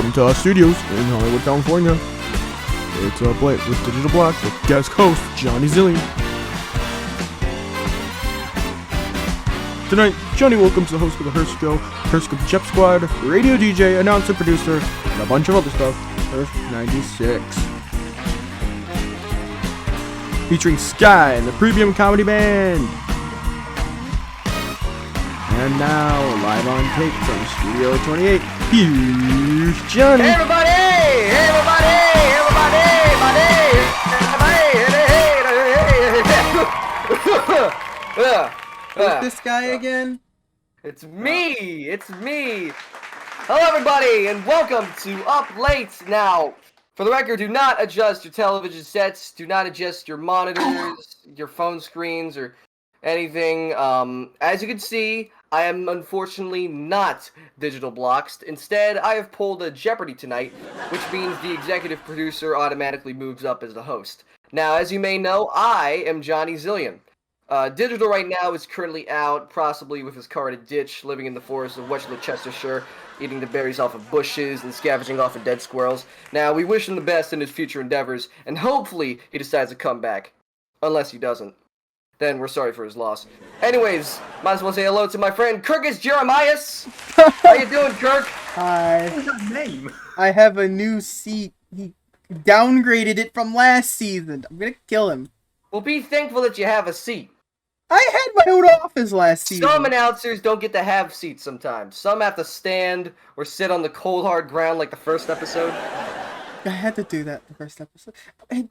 from TOF Studios in Hollywood, California. It's a Blade with DigitalBloxed with guest host JohnnyZillion. Tonight, Johnny welcomes the host of the Hirsh Show, Hirsh of the JEPsquad, radio DJ, announcer, producer, and a bunch of other stuff, Hirsh96. Featuring Sky and the Premium Comedy Band. And now, live on tape from Studio 28, here's Johnny. Hey everybody! Hey everybody! Hey everybody! Who's this guy again? It's me! It's me! Hello everybody, and welcome to Up Late. Now, for the record, do not adjust your television sets, do not adjust your monitors, your phone screens, or anything. As you can see, I am unfortunately not DigitalBloxed. Instead, I have pulled a Jeopardy tonight, which means the executive producer automatically moves up as the host. Now, as you may know, I am JohnnyZillion. Digital right now is currently out, possibly with his car in a ditch, living in the forest of Worcestershire, eating the berries off of bushes and scavenging off of dead squirrels. Now, we wish him the best in his future endeavors, and hopefully he decides to come back. Unless he doesn't. Then we're sorry for his loss. Anyways, might as well say hello to my friend Kirkus Jeremias. How you doing, Kirk? Hi. What's that name? I have a new seat. He downgraded it from last season. I'm gonna kill him. Well, be thankful that you have a seat. I had my own office last season. Some announcers don't get to have seats sometimes. Some have to stand or sit on the cold, hard ground like the first episode. I had to do that the first episode.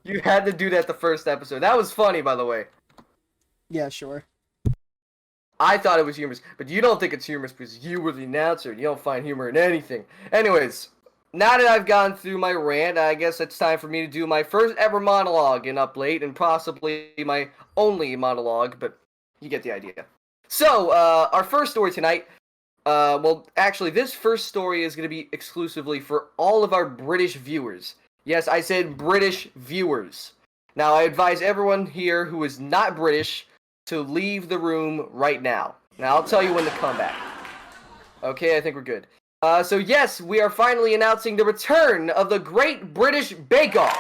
You had to do that the first episode. That was funny, by the way. Yeah, sure. I thought it was humorous, but you don't think it's humorous because you were the announcer. You don't find humor in anything. Anyways, now that I've gone through my rant, I guess it's time for me to do my first ever monologue in Up Late, and possibly my only monologue, but you get the idea. So, our first story tonight, well, actually, this first story is going to be exclusively for all of our British viewers. Yes, I said British viewers. Now, I advise everyone here who is not British to leave the room right now. Now, I'll tell you when to come back. Okay, I think we're good. So yes, we are finally announcing the return of the Great British Bake Off.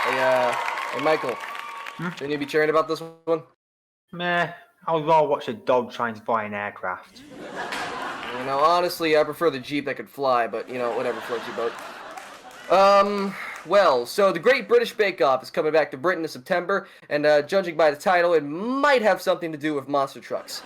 Hey, Michael. Shouldn't you be cheering about this one? Meh. I would rather watch a dog trying to fly an aircraft. You know, honestly, I prefer the Jeep that could fly, but, you know, whatever floats your boat. Well, so the Great British Bake Off is coming back to Britain in September, and judging by the title, it might have something to do with monster trucks.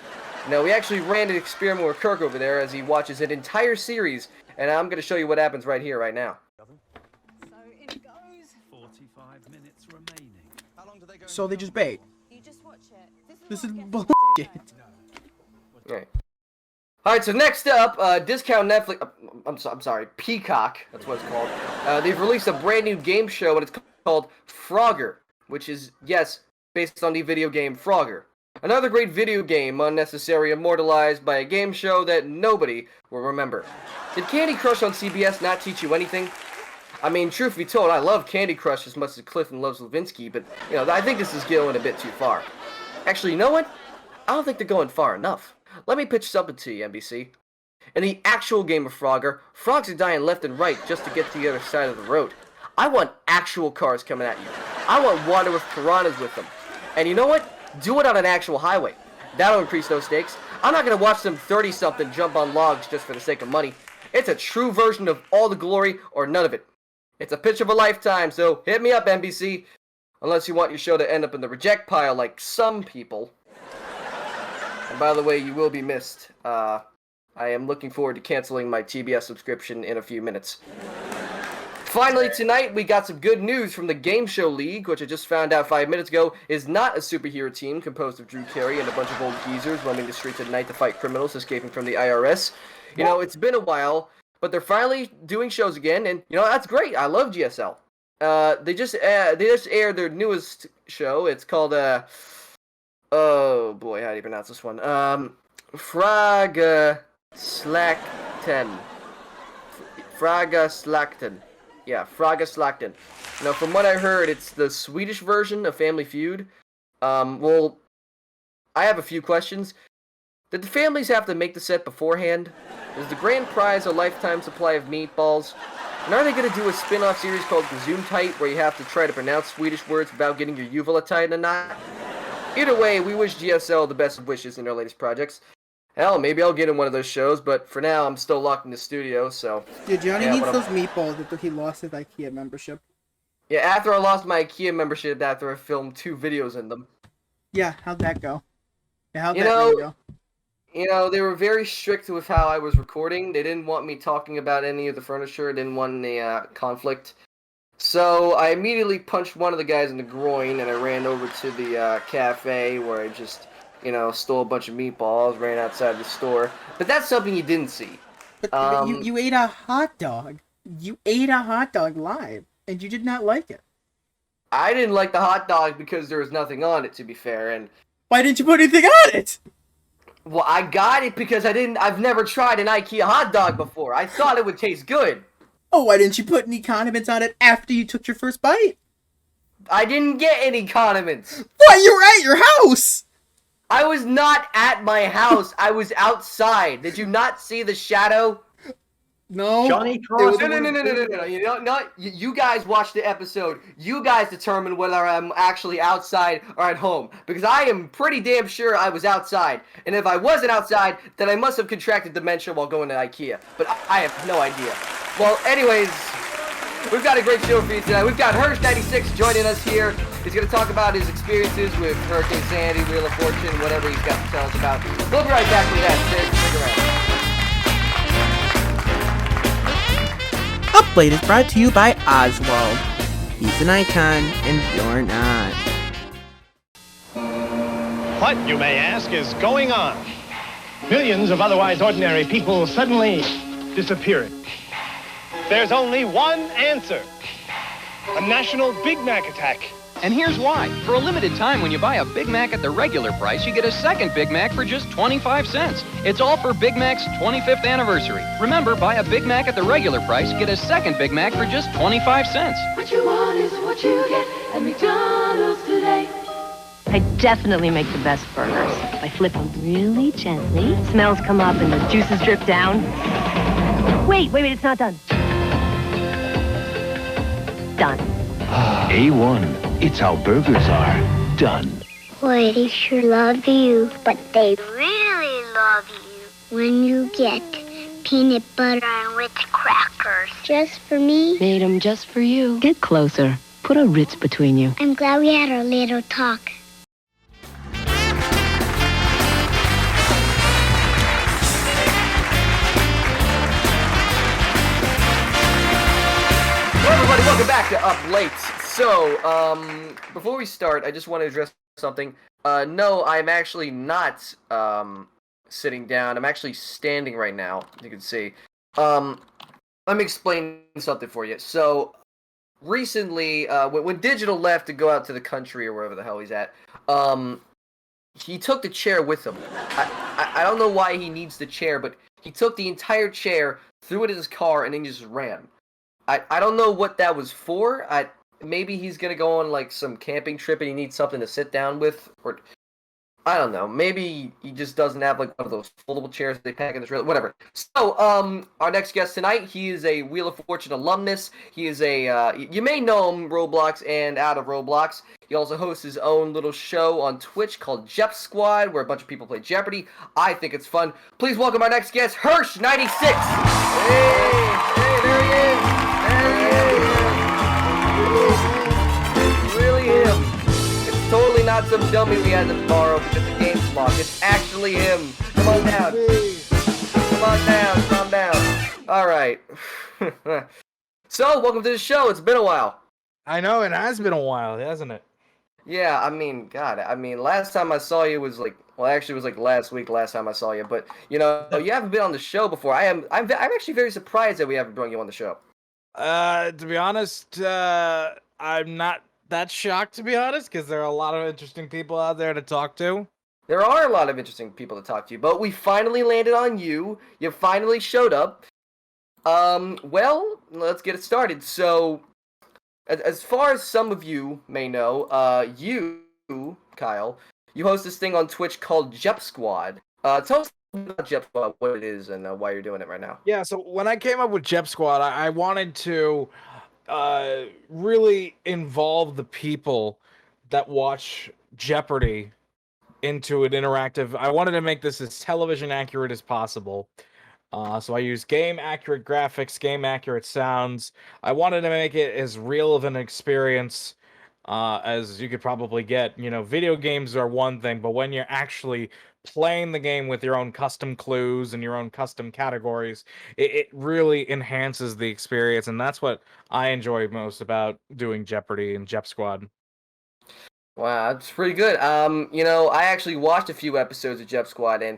Now, we actually ran an experiment with Kirk over there as he watches an entire series, and I'm going to show you what happens right here, right now. So in it goes. 45 minutes remaining. How long do they go? So they just bait. You just watch it. This is what bullshit. gets you, don't Alright. Alright, so next up, Discount Netflix, I'm sorry, Peacock, that's what it's called. They've released a brand new game show, and it's called Frogger, which is, yes, based on the video game Frogger. Another great video game, unnecessarily immortalized by a game show that nobody will remember. Did Candy Crush on CBS not teach you anything? I mean, truth be told, I love Candy Crush as much as Clifton loves Levinsky, but, you know, I think this is going a bit too far. Actually, you know what? I don't think they're going far enough. Let me pitch something to you, NBC. In the actual game of Frogger, frogs are dying left and right just to get to the other side of the road. I want actual cars coming at you. I want water with piranhas with them. And you know what? Do it on an actual highway. That'll increase those stakes. I'm not going to watch some 30-something jump on logs just for the sake of money. It's a true version of all the glory or none of it. It's a pitch of a lifetime, so hit me up, NBC. Unless you want your show to end up in the reject pile like some people. And by the way, you will be missed. I am looking forward to canceling my TBS subscription in a few minutes. Finally, tonight, we got some good news from the Game Show League, which I just found out 5 minutes ago is not a superhero team composed of Drew Carey and a bunch of old geezers roaming the streets at night to fight criminals escaping from the IRS. You know, it's been a while, but they're finally doing shows again, and, you know, that's great. I love GSL. They just aired their newest show. It's called, oh boy, how do you pronounce this one? Fraga Slakten. Fraga Slakten. Yeah, Fraga Slakten. Now, from what I heard, it's the Swedish version of Family Feud. Well, I have a few questions. Did the families have to make the set beforehand? Is the grand prize a lifetime supply of meatballs? And are they going to do a spin-off series called Gesundheit, where you have to try to pronounce Swedish words without getting your uvula tied in a knot? Either way, we wish GSL the best of wishes in their latest projects. Hell, maybe I'll get in one of those shows, but for now, I'm still locked in the studio, so... Dude, Johnny Yeah, needs but those meatballs after he lost his IKEA membership. Yeah, after I lost my IKEA membership, after I filmed 2 videos in them. Yeah, how'd that go? Yeah, how'd You that know, really go? They were very strict with how I was recording. They didn't want me talking about any of the furniture, didn't want any conflict. So I immediately punched one of the guys in the groin, and I ran over to the cafe where I just, stole a bunch of meatballs, ran outside the store. But that's something you didn't see. But you ate a hot dog. You ate a hot dog live, and you did not like it. I didn't like the hot dog because there was nothing on it, to be fair, and... Why didn't you put anything on it? Well, I got it because I've never tried an IKEA hot dog before. I thought it would taste good. Oh, why didn't you put any condiments on it after you took your first bite? I didn't get any condiments. Why, you were at your house! I was not at my house. I was outside. Did you not see the shadow? No. Johnny it was- No. You guys watched the episode. You guys determine whether I'm actually outside or at home. Because I am pretty damn sure I was outside. And if I wasn't outside, then I must have contracted dementia while going to IKEA. But I have no idea. Well, anyways, we've got a great show for you tonight. We've got Hirsh96 joining us here. He's going to talk about his experiences with Hurricane Sandy, Wheel of Fortune, whatever he's got to tell us about. We'll be right back with that. Stick around. Upblade is brought to you by Oswald. He's an icon, and you're not. What, you may ask, is going on? Millions of otherwise ordinary people suddenly disappearing. There's only one answer. A national Big Mac attack. And here's why. For a limited time, when you buy a Big Mac at the regular price, you get a second Big Mac for just 25 cents. It's all for Big Mac's 25th anniversary. Remember, buy a Big Mac at the regular price, get a second Big Mac for just 25 cents. What you want is what you get at McDonald's today. I definitely make the best burgers. I flip them really gently. Smells come up and the juices drip down. Wait, it's not done. Done. A1. It's how burgers are done. Boy, they sure love you, but they really love you when you get peanut butter and Ritz crackers. Just for me? Made them just for you. Get closer. Put a Ritz between you. I'm glad we had our little talk. Everybody, welcome back to Up Late. So, before we start, I just want to address something. No, I'm actually not, sitting down. I'm actually standing right now, you can see. Let me explain something for you. So, recently, when Digital left to go out to the country or wherever the hell he's at, he took the chair with him. I don't know why he needs the chair, but he took the entire chair, threw it in his car, and then just ran. I don't know what that was for. Maybe he's gonna go on like some camping trip and he needs something to sit down with, or I don't know. Maybe he just doesn't have like one of those foldable chairs they pack in the trailer. Whatever. So, our next guest tonight, he is a Wheel of Fortune alumnus. He is you may know him Roblox and out of Roblox. He also hosts his own little show on Twitch called JEPsquad, where a bunch of people play Jeopardy. I think it's fun. Please welcome our next guest, Hirsh96. Hey, there he is. Really him. It's totally not some dummy we had to borrow because the game's locked. It's actually him. Come on down. Calm down. Alright. So, welcome to the show. It's been a while. I know, it has been a while, hasn't it? Yeah, last time I saw you was actually it was like last week, last time I saw you, but, you haven't been on the show before. I'm actually very surprised that we haven't brought you on the show. To be honest, I'm not that shocked, to be honest, because there are a lot of interesting people out there to talk to. There are a lot of interesting people to talk to, but we finally landed on you. You finally showed up. Well, let's get it started. So, as far as some of you may know, you, Kyle, you host this thing on Twitch called JEPsquad. Tell us about JEPsquad, what it is, and why you're doing it right now. Yeah, so when I came up with JEPsquad, I wanted to really involve the people that watch Jeopardy into an interactive. I wanted to make this as television accurate as possible. So I used game accurate graphics, game accurate sounds. I wanted to make it as real of an experience as you could probably get. You know, video games are one thing, but when you're actually playing the game with your own custom clues and your own custom categories, it really enhances the experience, and that's what I enjoy most about doing Jeopardy and JEPsquad. Wow, that's pretty good. You know, I actually watched a few episodes of JEPsquad, and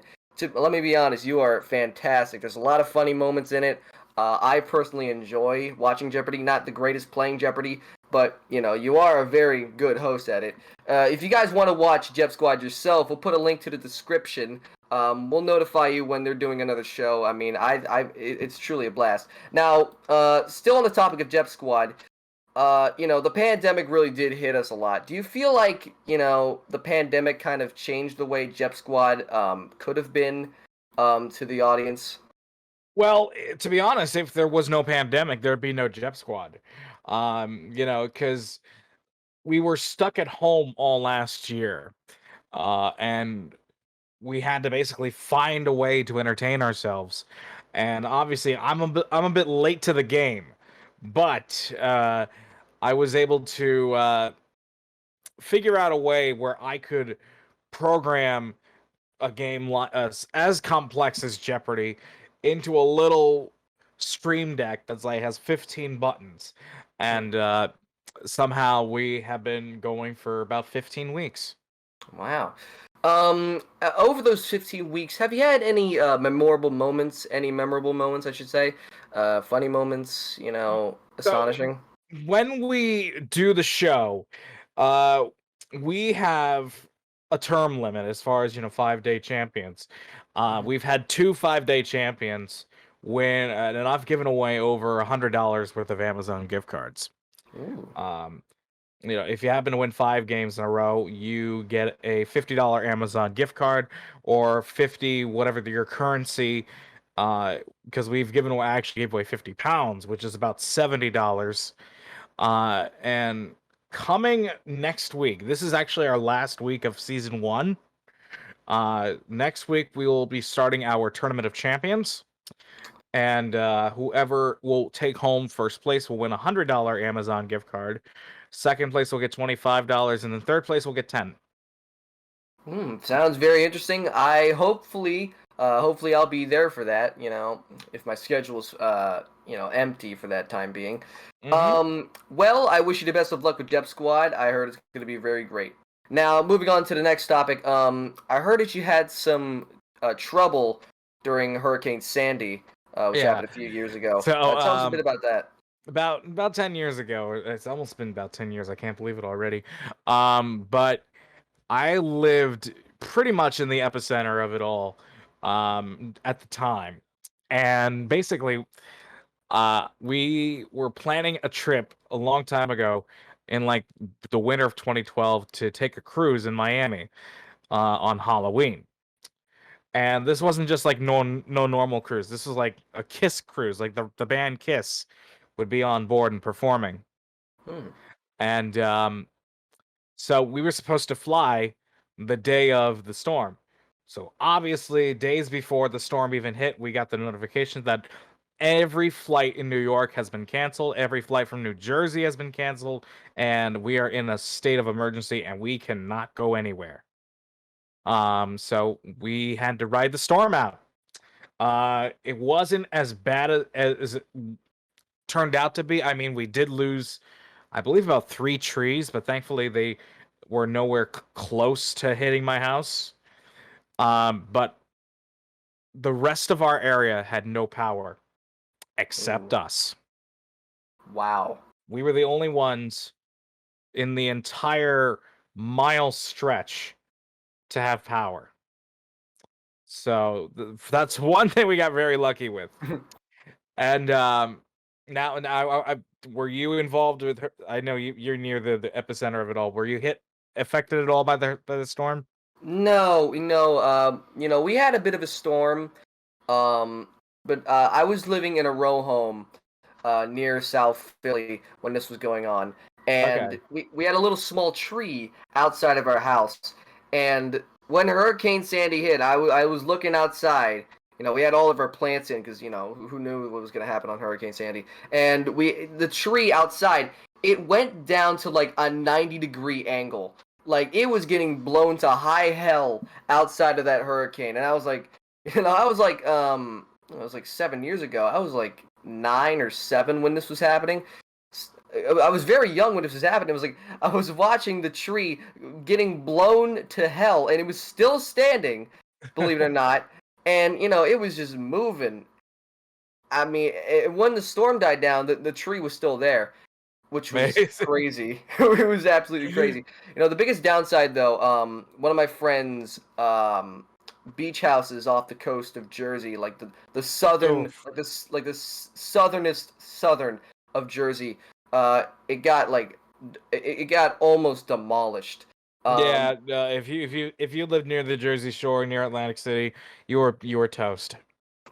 let me be honest, you are fantastic. There's a lot of funny moments in it. I personally enjoy watching Jeopardy. Not the greatest playing Jeopardy, but you know, you are a very good host at it. If you guys want to watch JEPsquad yourself, we'll put a link to the description. We'll notify you when they're doing another show. I mean, it's truly a blast. Now, still on the topic of JEPsquad. You know, the pandemic really did hit us a lot. Do you feel like, you know, the pandemic kind of changed the way JEPsquad could have been to the audience? Well, to be honest, if there was no pandemic, there'd be no JEPsquad. You know, because we were stuck at home all last year, and we had to basically find a way to entertain ourselves. And obviously, I'm a bit late to the game, but I was able to figure out a way where I could program a game as complex as Jeopardy into a little stream deck that's like has 15 buttons, and somehow we have been going for about 15 weeks. Wow. Over those 15 weeks, have you had any memorable moments? Any memorable moments, I should say? Funny moments, you know, astonishing? So, when we do the show, we have a term limit as far as, you know, 5-day champions. We've had 2 5-day champions win, and I've given away over $100 worth of Amazon gift cards. Ooh. You know, if you happen to win 5 games in a row, you get a $50 Amazon gift card or 50 whatever your currency. Because we've given away, I actually gave away 50 pounds, which is about $70. And coming next week, this is actually our last week of season 1. Next week we will be starting our Tournament of Champions, and whoever will take home first place will win a $100 Amazon gift card. Second place will get $25, and then third place will get 10. Sounds very interesting. I hopefully I'll be there for that. You know, if my schedule's you know, empty for that time being. Well, I wish you the best of luck with JEPsquad. I heard it's going to be very great. Now, moving on to the next topic. I heard that you had some trouble during Hurricane Sandy, which happened a few years ago. So, tell us a bit about that. About 10 years ago, it's almost been about 10 years. I can't believe it already. But I lived pretty much in the epicenter of it all at the time, and basically, we were planning a trip a long time ago in like the winter of 2012 to take a cruise in Miami on Halloween. And this wasn't just like no normal cruise. This was like a Kiss cruise, like the band Kiss would be on board and performing. And so we were supposed to fly the day of the storm. So obviously, days before the storm even hit, we got the notification that every flight in New York has been canceled. Every flight from New Jersey has been canceled, and we are in a state of emergency, and we cannot go anywhere. So we had to ride the storm out. It wasn't as bad as it turned out to be. I mean, we did lose, I believe, about 3 trees, but thankfully they were nowhere close to hitting my house. But the rest of our area had no power except us. Wow. We were the only ones in the entire mile stretch to have power. So that's one thing we got very lucky with. And now, were you involved with her? I know you're near the epicenter of it all. Were you affected at all by the storm? No, we had a bit of a storm, but I was living in a row home near South Philly when this was going on, and Okay. we had a little small tree outside of our house, and when Hurricane Sandy hit, I was looking outside. We had all of our plants in because who knew what was going to happen on Hurricane Sandy, and the tree outside, it went down to like a 90-degree angle. Like it was getting blown to high hell outside of that hurricane, and I was like, I was like 7 years ago. I was like 9 or 7 when this was happening. I was very young when this was happening. It was like I was watching the tree getting blown to hell, and it was still standing, believe it or not. And it was just moving. I mean, when the storm died down, the tree was still there, which was Amazing. crazy. It was absolutely crazy. The biggest downside though, one of my friends' beach houses off the coast of Jersey, like the southern, Oof. like the southernest southern of Jersey, it got almost demolished. Yeah, if you live near the Jersey Shore, near Atlantic City, you were toast.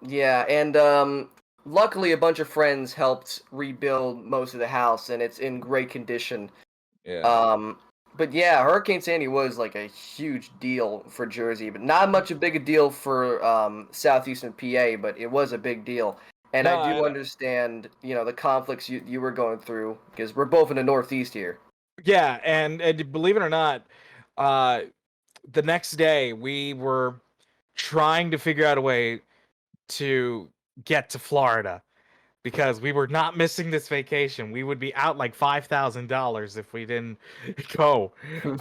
Yeah, and luckily a bunch of friends helped rebuild most of the house, and it's in great condition. Yeah. But yeah, Hurricane Sandy was like a huge deal for Jersey, but not much a big a deal for southeastern PA, but it was a big deal. And No, I do understand, the conflicts you were going through because we're both in the Northeast here. Yeah, and believe it or not, uh, the next day we were trying to figure out a way to get to Florida because we were not missing this vacation. We would be out like $5,000 if we didn't go,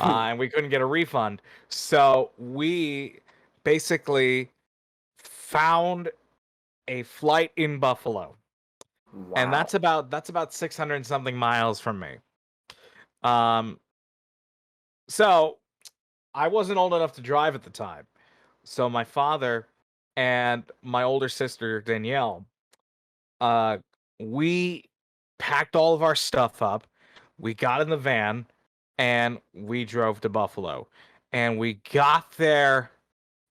and we couldn't get a refund. So we basically found a flight in Buffalo, and Wow. that's about 600 and something miles from me. Um, so I wasn't old enough to drive at the time. So my father and my older sister Danielle, uh, we packed all of our stuff up. We got in the van and we drove to Buffalo. And we got there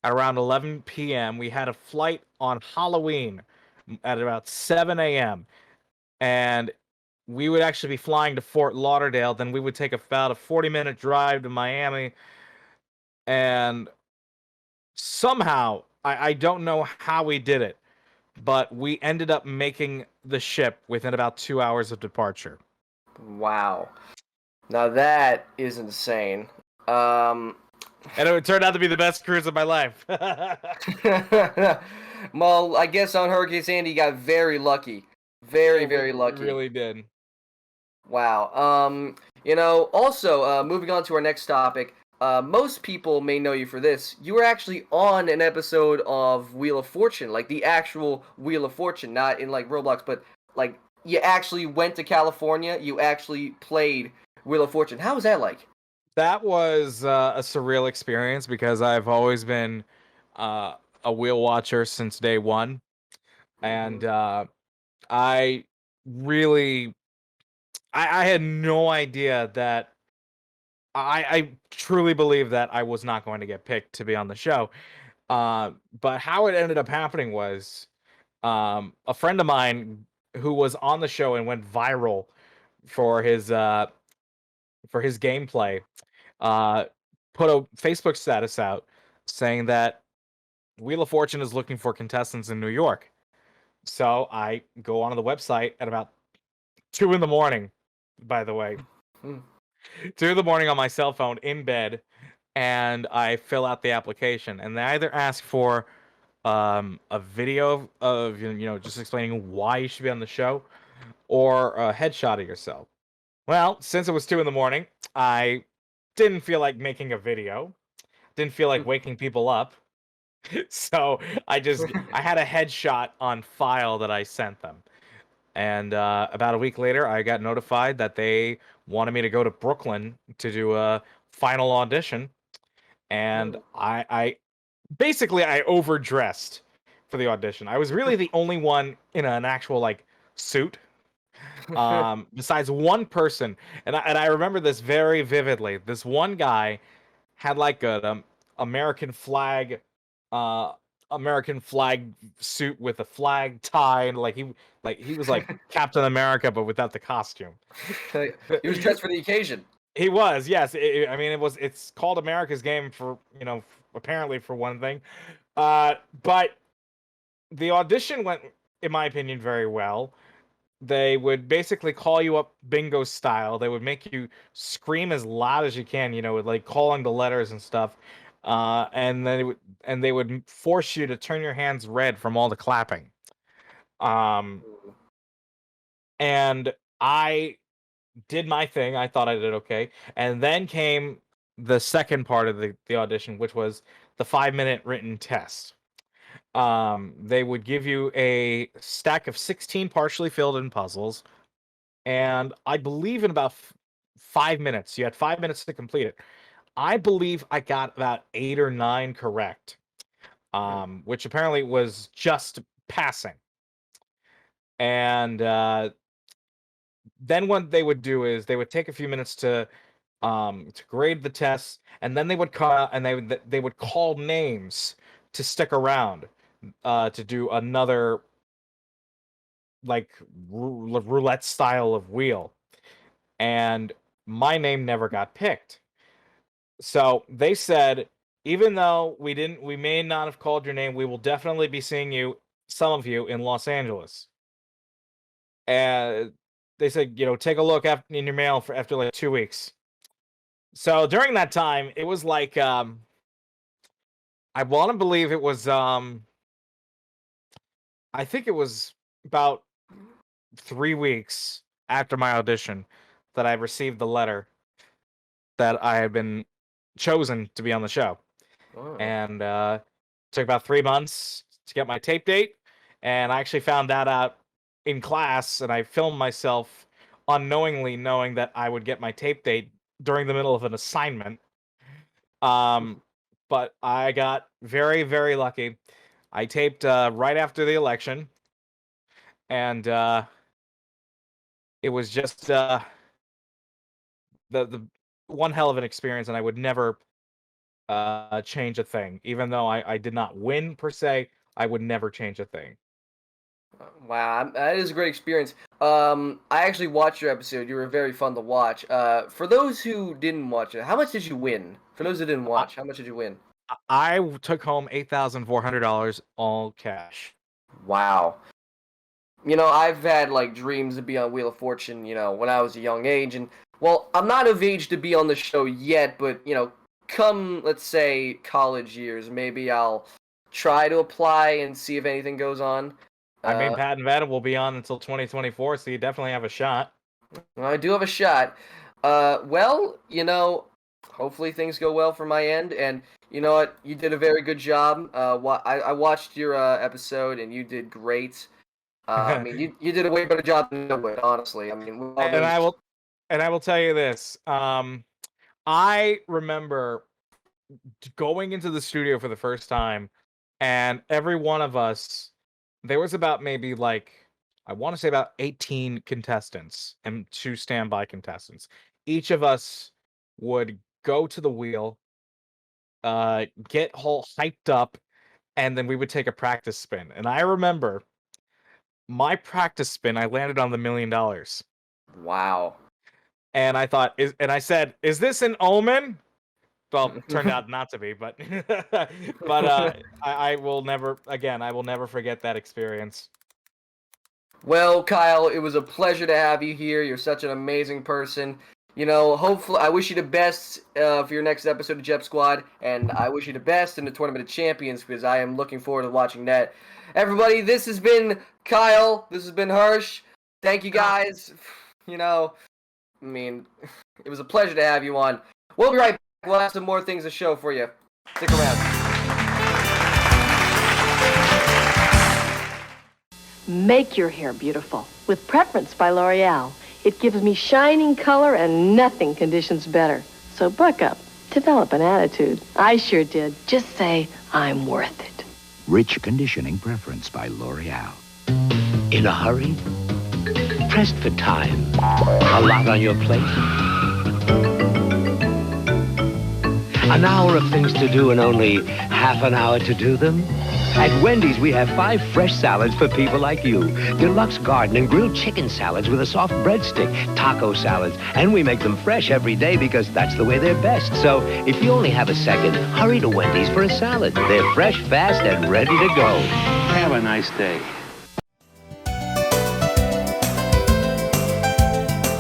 at around 11 p.m. We had a flight on Halloween at about 7 a.m. And we would actually be flying to Fort Lauderdale. Then we would take about a 40-minute drive to Miami. And somehow, I don't know how we did it, but we ended up making the ship within about 2 hours of departure. Wow. Now that is insane. And it turned out to be the best cruise of my life. Well, I guess on Hurricane Sandy you got very lucky. Very, very lucky. Really did. Wow. Also, moving on to our next topic, most people may know you for this. You were actually on an episode of Wheel of Fortune, like the actual Wheel of Fortune, not in like Roblox, but like you actually went to California, you actually played Wheel of Fortune. How was that like? That was a surreal experience because I've always been a wheel watcher since day one. And I really, I had no idea that I truly believe that I was not going to get picked to be on the show. But how it ended up happening was a friend of mine who was on the show and went viral for his gameplay put a Facebook status out saying that Wheel of Fortune is looking for contestants in New York. So I go onto the website at about 2 in the morning, by the way. 2 in the morning on my cell phone in bed, and I fill out the application. And they either ask for a video of just explaining why you should be on the show, or a headshot of yourself. Well, since it was 2 in the morning, I didn't feel like making a video, didn't feel like waking people up. So I had a headshot on file that I sent them. And about a week later, I got notified that they wanted me to go to Brooklyn to do a final audition. And I basically I overdressed for the audition. I was really the only one in an actual like suit. Besides one person, and I remember this very vividly. This one guy had like American flag suit with a flag tie, and like he was like Captain America but without the costume. He was dressed for the occasion. He was, yes. I mean, it's called America's Game for, apparently for one thing. But the audition went, in my opinion, very well. They would basically call you up bingo style. They would make you scream as loud as you can, with like calling the letters and stuff. And then they would force you to turn your hands red from all the clapping. And I did my thing. I thought I did okay. And then came the second part of the audition, which was the 5-minute written test. They would give you a stack of 16 partially filled in puzzles, and I believe in about 5 minutes. You had 5 minutes to complete it. I believe I got about 8 or 9 correct, which apparently was just passing. And then what they would do is they would take a few minutes to grade the tests, and then they would come out and they would call names to stick around to do another like roulette style of wheel. And my name never got picked. So they said, even though we may not have called your name, we will definitely be seeing some of you in Los Angeles. And they said, take a look in your mail after like 2 weeks. So during that time, it was like, I want to believe it was, I think it was about 3 weeks after my audition that I received the letter that I had been chosen to be on the show. Oh. And took about 3 months to get my tape date. And I actually found that out in class, and I filmed myself unknowingly knowing that I would get my tape date during the middle of an assignment. But I got very, very lucky. I taped right after the election, and it was just the one hell of an experience, and I would never change a thing. Even though I did not win per se, I would never change a thing. Wow, that is a great experience. I actually watched your episode. You were very fun to watch. For those who didn't watch it, how much did you win? For those who didn't watch, how much did you win? I took home $8,400 all cash. Wow. I've had like dreams to be on Wheel of Fortune, when I was a young age, and well, I'm not of age to be on the show yet, but come, let's say, college years, maybe I'll try to apply and see if anything goes on. I mean, Pat and Vadda will be on until 2024, so you definitely have a shot. I do have a shot. Well, hopefully things go well for my end, and you know what? You did a very good job. I watched your episode, and you did great. I mean, you did a way better job than I would, honestly. I mean, I will tell you this. I remember going into the studio for the first time, and every one of us, there was about maybe like, I want to say about 18 contestants and 2 standby contestants. Each of us would go to the wheel, get all hyped up, and then we would take a practice spin. And I remember my practice spin, I landed on the $1 million. Wow. And I thought, I said, is this an omen? Well, turned out not to be, but I will never forget that experience. Well, Kyle, it was a pleasure to have you here. You're such an amazing person. Hopefully, I wish you the best for your next episode of JEPsquad, and I wish you the best in the Tournament of Champions, because I am looking forward to watching that. Everybody, this has been Kyle. This has been Hirsch. Thank you, guys. I mean, it was a pleasure to have you on. We'll be right back. We'll have some more things to show for you. Stick around. Make your hair beautiful with Preference by L'Oreal. It gives me shining color and nothing conditions better. So buck up, develop an attitude. I sure did. Just say, I'm worth it. Rich Conditioning Preference by L'Oreal. In a hurry? Pressed for time? A lot on your plate? An hour of things to do and only half an hour to do them? At Wendy's, we have 5 fresh salads for people like you. Deluxe garden and grilled chicken salads with a soft breadstick, taco salads, and we make them fresh every day because that's the way they're best. So if you only have a second, hurry to Wendy's for a salad. They're fresh, fast, and ready to go. Have a nice day.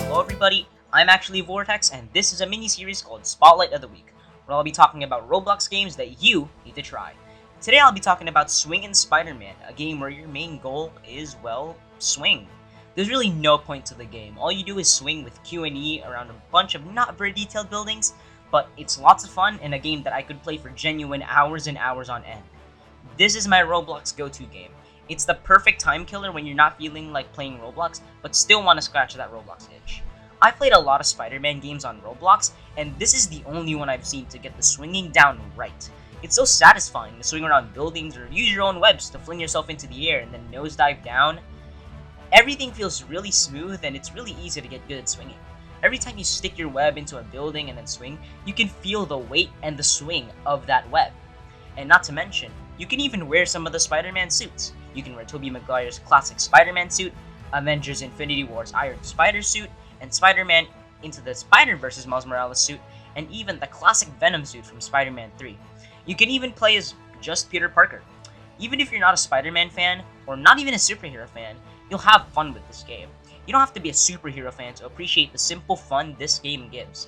Hello everybody, I'm actually Vortex, and this is a mini-series called Spotlight of the Week, where I'll be talking about Roblox games that you need to try. Today I'll be talking about Swingin' Spider-Man, a game where your main goal is, well, swing. There's really no point to the game. All you do is swing with Q and E around a bunch of not very detailed buildings, but it's lots of fun and a game that I could play for genuine hours and hours on end. This is my Roblox go-to game. It's the perfect time killer when you're not feeling like playing Roblox, but still want to scratch that Roblox itch. I played a lot of Spider-Man games on Roblox, and this is the only one I've seen to get the swinging down right. It's so satisfying to swing around buildings or use your own webs to fling yourself into the air and then nosedive down. Everything feels really smooth and it's really easy to get good at swinging. Every time you stick your web into a building and then swing, you can feel the weight and the swing of that web. And not to mention, you can even wear some of the Spider-Man suits. You can wear Tobey Maguire's classic Spider-Man suit, Avengers Infinity War's Iron Spider suit, and Spider-Man Into the Spider-Verse's Miles Morales suit, and even the classic Venom suit from Spider-Man 3. You can even play as just Peter Parker. Even if you're not a Spider-Man fan, or not even a superhero fan, you'll have fun with this game. You don't have to be a superhero fan to appreciate the simple fun this game gives.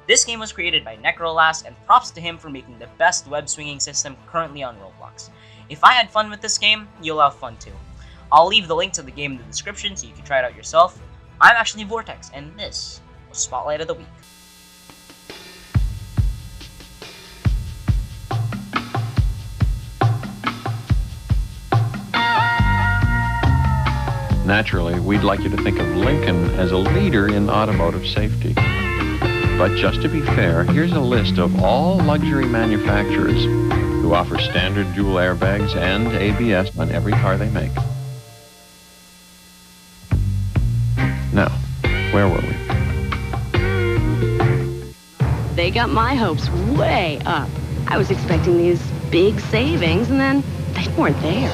This game was created by Necrolas, and props to him for making the best web swinging system currently on Roblox. If I had fun with this game, you'll have fun too. I'll leave the link to the game in the description so you can try it out yourself. I'm actually Vortex, and this was Spotlight of the Week. Naturally, we'd like you to think of Lincoln as a leader in automotive safety. But just to be fair, here's a list of all luxury manufacturers who offer standard dual airbags and ABS on every car they make. Now, where were we? They got my hopes way up. I was expecting these big savings, and then they weren't there.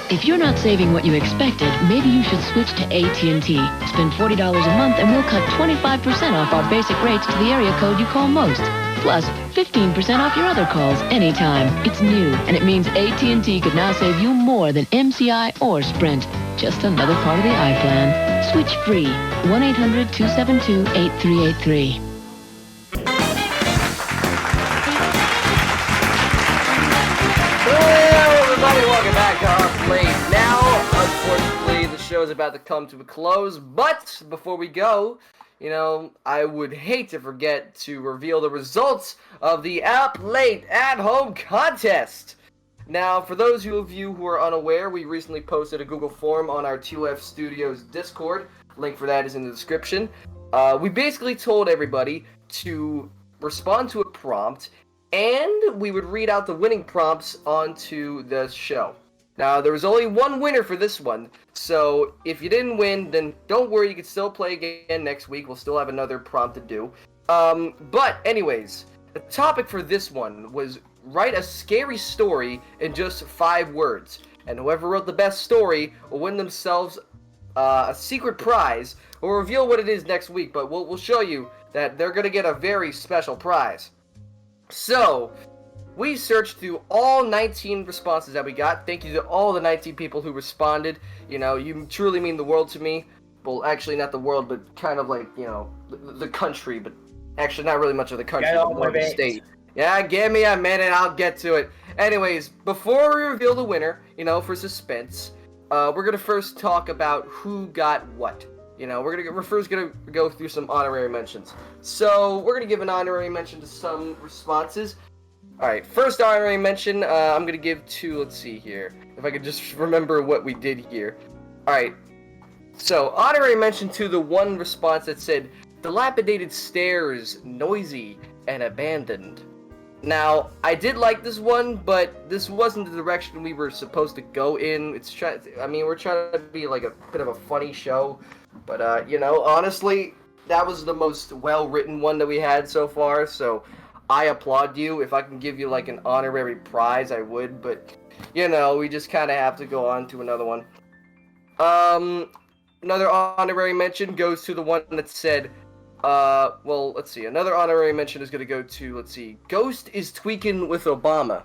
If you're not saving what you expected, maybe you should switch to AT&T. Spend $40 a month and we'll cut 25% off our basic rates to the area code you call most. Plus, 15% off your other calls anytime. It's new, and it means AT&T could now save you more than MCI or Sprint. Just another part of the iPlan. Switch free. 1-800-272-8383. Welcome back to Our Plate. Now, unfortunately, the show is about to come to a close, but before we go, I would hate to forget to reveal the results of the App Late at Home contest. Now, for those of you who are unaware, we recently posted a Google form on our TOF Studios Discord. Link for that is in the description. We basically told everybody to respond to a prompt, and we would read out the winning prompts onto the show. Now, there was only one winner for this one, so if you didn't win, then don't worry, you can still play again next week. We'll still have another prompt to do. But anyways, the topic for this one was write a scary story in just 5 words. And whoever wrote the best story will win themselves a secret prize. We'll reveal what it is next week, but we'll show you that they're going to get a very special prize. So, we searched through all 19 responses that we got. Thank you to all the 19 people who responded. You truly mean the world to me. Well, actually not the world, but kind of like, the country. But actually not really much of the country, but more of the state. Yeah, give me a minute, I'll get to it. Anyways, before we reveal the winner, for suspense, we're going to first talk about who got what. We're first gonna go through some honorary mentions. So we're gonna give an honorary mention to some responses. All right, first honorary mention I'm gonna give to, let's see here, if I could just remember what we did here. All right, so honorary mention to the one response that said dilapidated stairs, noisy and abandoned. Now, I did like this one, but this wasn't the direction we were supposed to go in. We're trying to be like a bit of a funny show. But, honestly, that was the most well-written one that we had so far, so I applaud you. If I can give you like an honorary prize, I would, but you know, we just kind of have to go on to another one. Another honorary mention goes to the one that said, well, let's see. Another honorary mention is going to go to, let's see, Ghost is tweaking with Obama.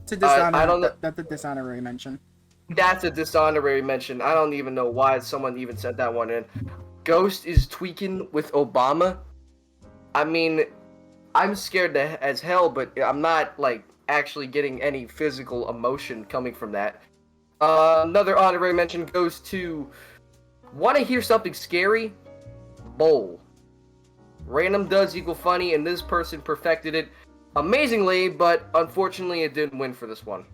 It's a dishonor. I don't know. That's a dishonorary mention. That's a dishonorary mention. I don't even know why someone even sent that one in. Ghost is tweaking with Obama. I mean, I'm scared as hell, but I'm not, like, actually getting any physical emotion coming from that. Another honorary mention goes to, want to hear something scary? Bowl. Random does equal funny, and this person perfected it amazingly, but unfortunately it didn't win for this one.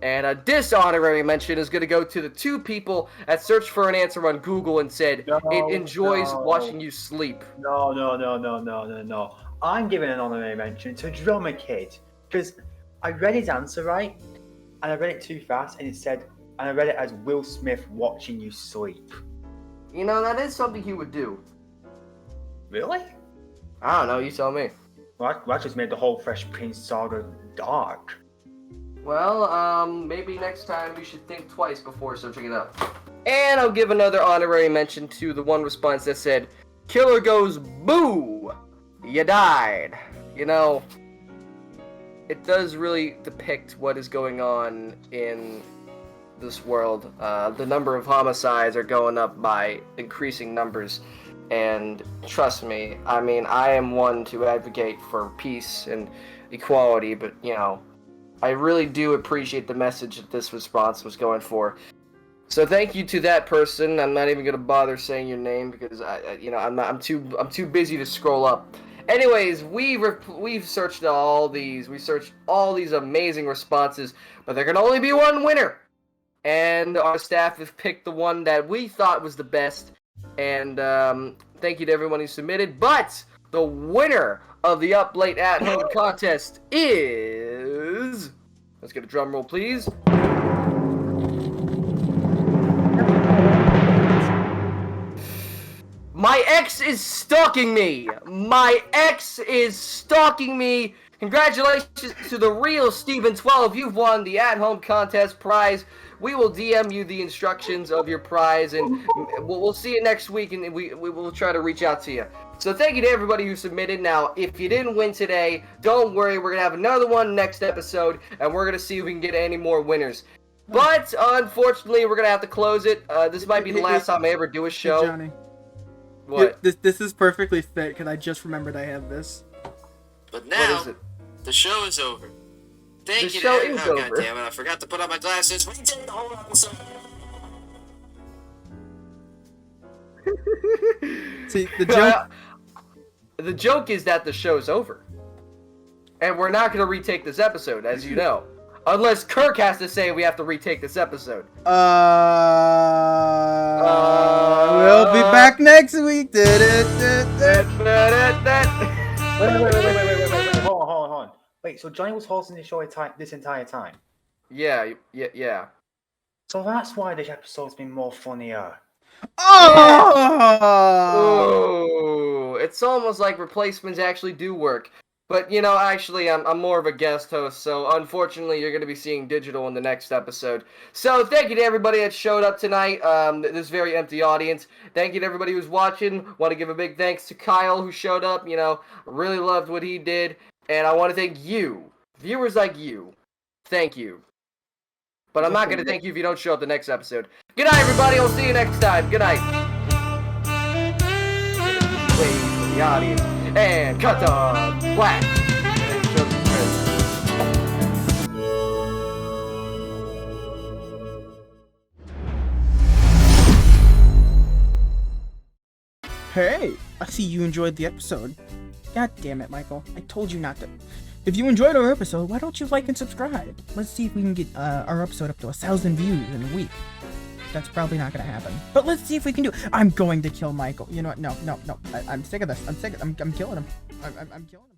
And a dishonorary mention is going to go to the two people that searched for an answer on Google and said it enjoys watching you sleep. No. I'm giving an honorary mention to Drummer Kid, because I read his answer right, and I read it too fast, and I read it as Will Smith watching you sleep. You know, that is something he would do. Really? I don't know, you tell me. Well, that just made the whole Fresh Prince saga dark. Well, maybe next time we should think twice before searching it up. And I'll give another honorary mention to the one response that said, Killer goes boo! You died. You know, it does really depict what is going on in this world. The number of homicides are going up by increasing numbers. And trust me, I mean, I am one to advocate for peace and equality, but, you know, I really do appreciate the message that this response was going for. So thank you to that person. I'm not even gonna bother saying your name because I'm too busy to scroll up. Anyways, we've searched all these. We searched all these amazing responses, but there can only be one winner. And our staff have picked the one that we thought was the best. And thank you to everyone who submitted. But the winner of the Up Late at Home contest is... Let's get a drum roll, please. My ex is stalking me. My ex is stalking me. Congratulations to the real Steven12. You've won the at-home contest prize. We will DM you the instructions of your prize, and we'll see you next week, and we will try to reach out to you. So thank you to everybody who submitted. Now, if you didn't win today, don't worry. We're going to have another one next episode, and we're going to see if we can get any more winners. But, unfortunately, we're going to have to close it. This might be the last time I ever do a show. Hey, Johnny. What? This is perfectly fit, because I just remembered I have this. But now, what is it? The show is over. Thank you. The show is over. God damn it, I forgot to put on my glasses. We did the whole episode. See, the joke... The joke is that the show's over. And we're not going to retake this episode, as you know. Unless Kirk has to say we have to retake this episode. We'll be back next week. Wait, hold on. Wait, so Johnny was hosting the show this entire time? Yeah. So that's why this episode's been more funnier. Oh! It's almost like replacements actually do work. But, you know, actually, I'm more of a guest host, so unfortunately, you're going to be seeing Digital in the next episode. So, thank you to everybody that showed up tonight, this very empty audience. Thank you to everybody who's watching. Want to give a big thanks to Kyle, who showed up, you know, really loved what he did. And I want to thank you, viewers like you. Thank you. But I'm not going to thank you if you don't show up the next episode. Good night, everybody. I'll see you next time. Good night. Wait for the audience. And cut the black. Hey, I see you enjoyed the episode. God damn it, Michael. I told you not to. If you enjoyed our episode, why don't you like and subscribe? Let's see if we can get our episode up to 1,000 views in a week. That's probably not gonna happen. But let's see if we can do it. I'm going to kill Michael. You know what? No. I'm sick of this. I'm killing him. I'm killing him.